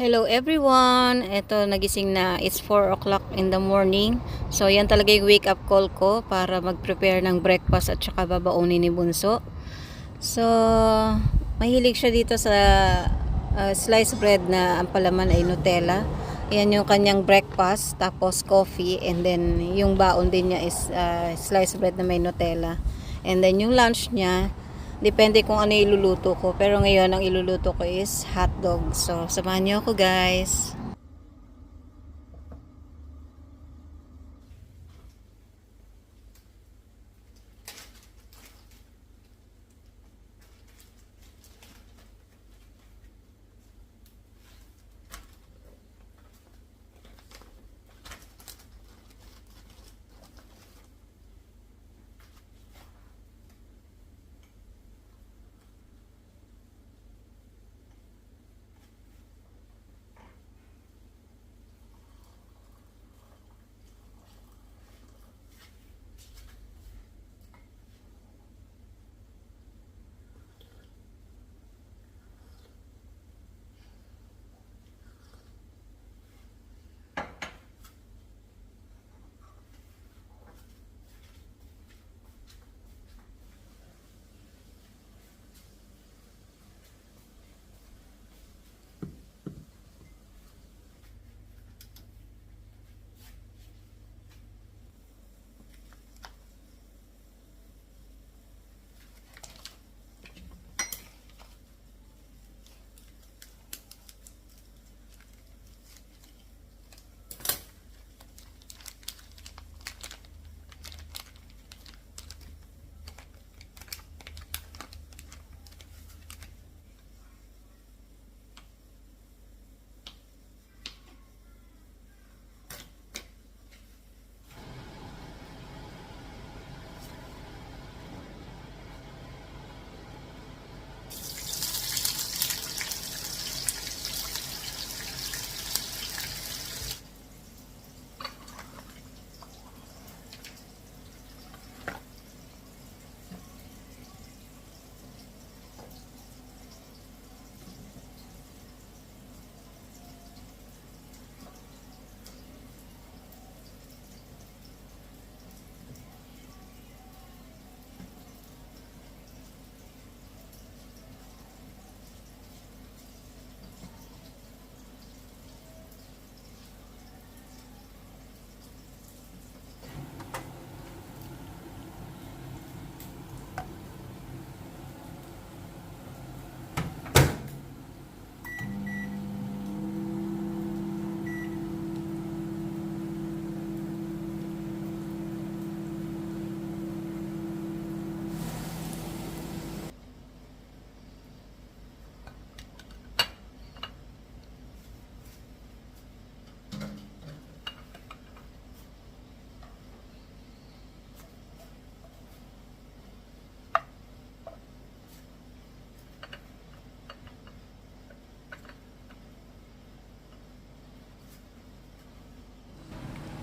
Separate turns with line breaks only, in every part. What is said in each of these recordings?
Hello everyone! Ito, nagising na. It's 4 o'clock in the morning. So, yan talaga yung wake up call ko para mag-prepare ng breakfast at saka babaunin ni Bunso. So, mahilig siya dito sa sliced bread na ang palaman ay Nutella. Yan yung kanyang breakfast, tapos coffee, and then yung baon din niya is sliced bread na may Nutella. And then yung lunch niya, depende kung ano iluluto ko. Pero ngayon, ang iluluto ko is hotdog. So, samahan niyo ako guys.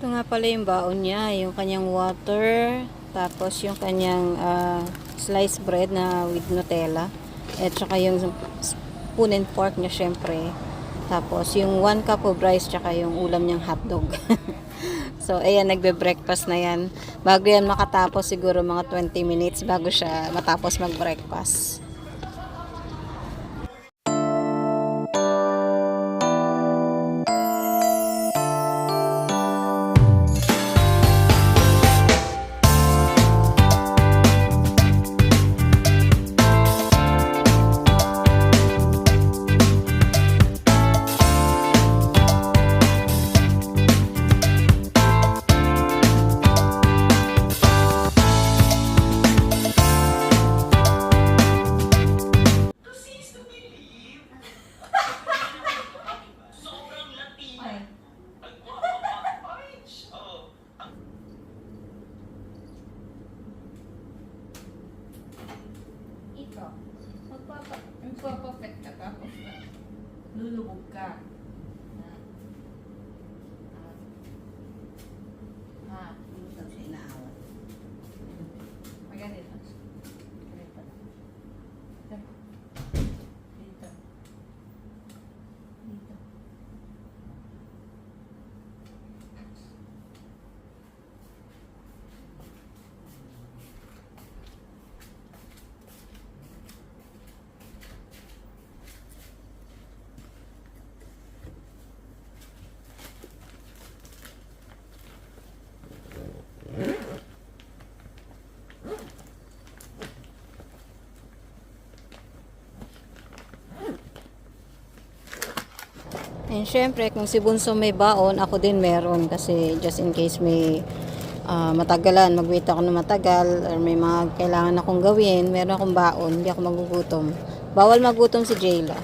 Ito nga pala yung baon niya, yung kanyang water, tapos yung kanyang sliced bread na with Nutella, at saka yung spoon and fork niya syempre. Tapos yung 1 cup of rice, tsaka yung ulam niyang hotdog. So, ayan, nagbe-breakfast na yan. Bago yan makatapos, siguro mga 20 minutes bago siya matapos mag-breakfast. And syempre, kung si Bunso may baon, ako din meron kasi just in case may matagalan, mag-wait ako na matagal or may mga kailangan akong gawin, meron akong baon, hindi ako magugutom. Bawal magutom si Jayla.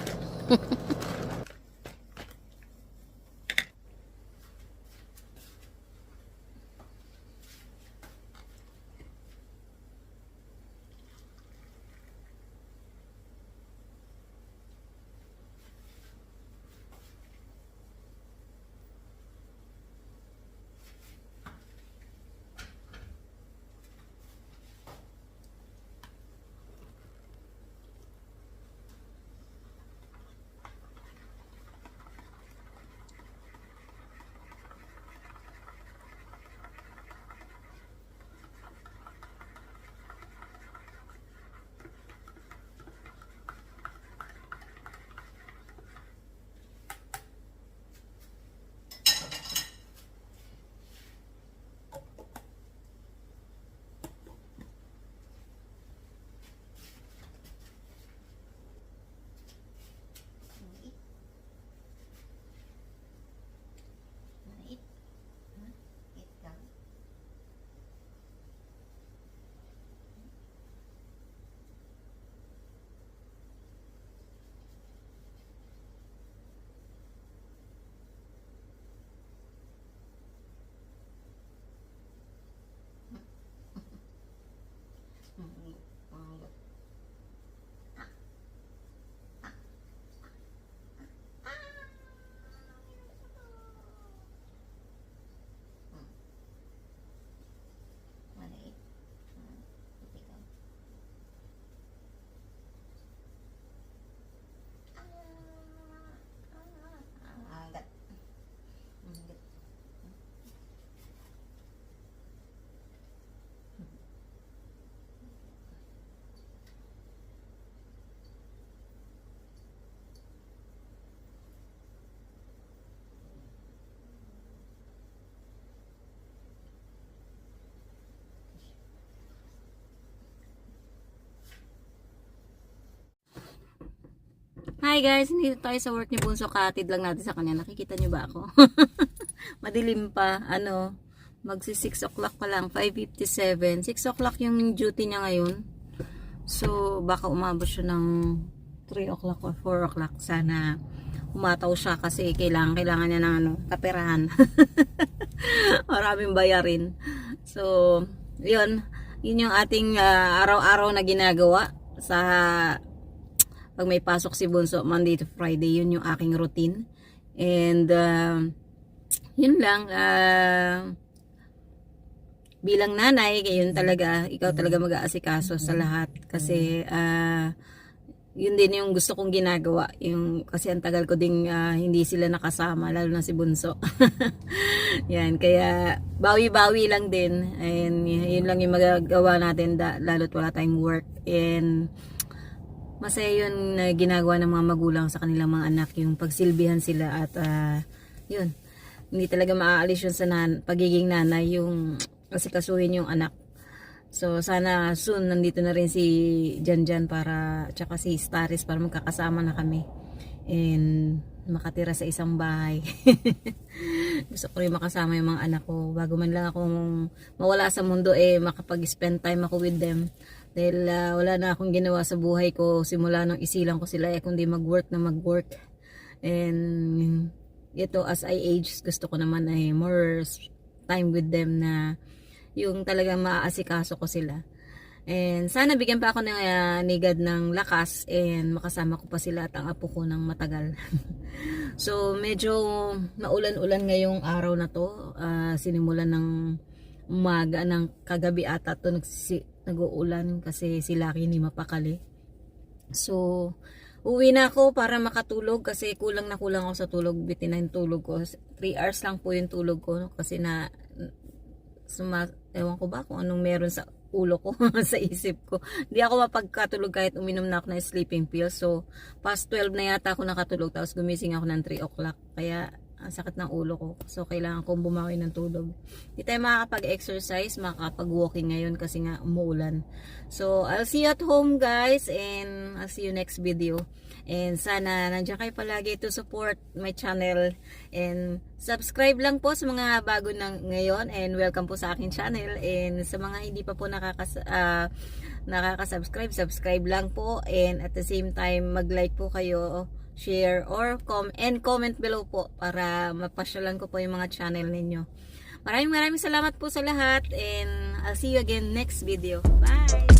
Hi guys, hindi tayo sa work ni Bunso, katid lang natin sa kanya. Nakikita niyo ba ako? Madilim pa, magsi 6 o'clock pa lang, 5:57. 6 o'clock yung duty niya ngayon. So, baka umabot siya ng 3 o'clock or 4 o'clock. Sana umataw siya kasi kailangan niya ng kaperahan. Maraming bayarin. So, yun yung ating araw-araw na ginagawa sa pag may pasok si Bunso, Monday to Friday. Yun yung aking routine. And yun lang, bilang nanay, yun talaga, ikaw talaga mag-aasikaso sa lahat. Kasi yun din yung gusto kong ginagawa. Kasi ang tagal ko ding hindi sila nakasama, lalo na si Bunso. Yan, kaya bawi-bawi lang din. And yun lang yung magagawa natin, lalo't wala tayong work. And masaya yun na ginagawa ng mga magulang sa kanilang mga anak, yung pagsilbihan sila at yun, hindi talaga maaalis yun sa pagiging nanay, yung asikasuhin yung anak. So sana soon nandito na rin si Janjan tsaka si Staris para magkakasama na kami and makatira sa isang bahay. Gusto ko rin makasama yung mga anak ko bago man lang akong mawala sa mundo, makapag-spend time ako with them. Dahil wala na akong ginawa sa buhay ko simula nung isilang ko sila, kundi mag-work. And ito, as I age, gusto ko naman more time with them, na yung talagang maaasikaso ko sila. And sana bigyan pa ako ni God ng lakas and makasama ko pa sila at ang apo ko ng matagal. So medyo maulan-ulan ngayong araw na to. Sinimulan ng umaga, ng kagabi ata to nag-uulan kasi si Lucky hindi mapakali. So uwi na ako para makatulog kasi kulang ako sa tulog. Bitin na yung tulog ko. 3 hours lang po yung tulog ko kasi ewan ko ba kung anong meron sa ulo ko, sa isip ko. Hindi ako mapagkatulog kahit uminom na ako ng sleeping pills. So past 12 na yata ako nakatulog, tapos gumising ako ng 3 o'clock. Kaya ang sakit ng ulo ko. So, kailangan kong bumawi ng tulog. Hindi tayo makakapag-exercise, makakapag-walking ngayon kasi nga umuulan. So, I'll see you at home guys and I'll see you next video. And sana nandiyan kayo palagi to support my channel. And subscribe lang po sa mga bago na ngayon and welcome po sa akin channel. And sa mga hindi pa po nakaka-subscribe, subscribe lang po. And at the same time, mag-like po kayo, share, or comment below po para mapasyalan ko po yung mga channel ninyo. Maraming salamat po sa lahat and I'll see you again next video. Bye!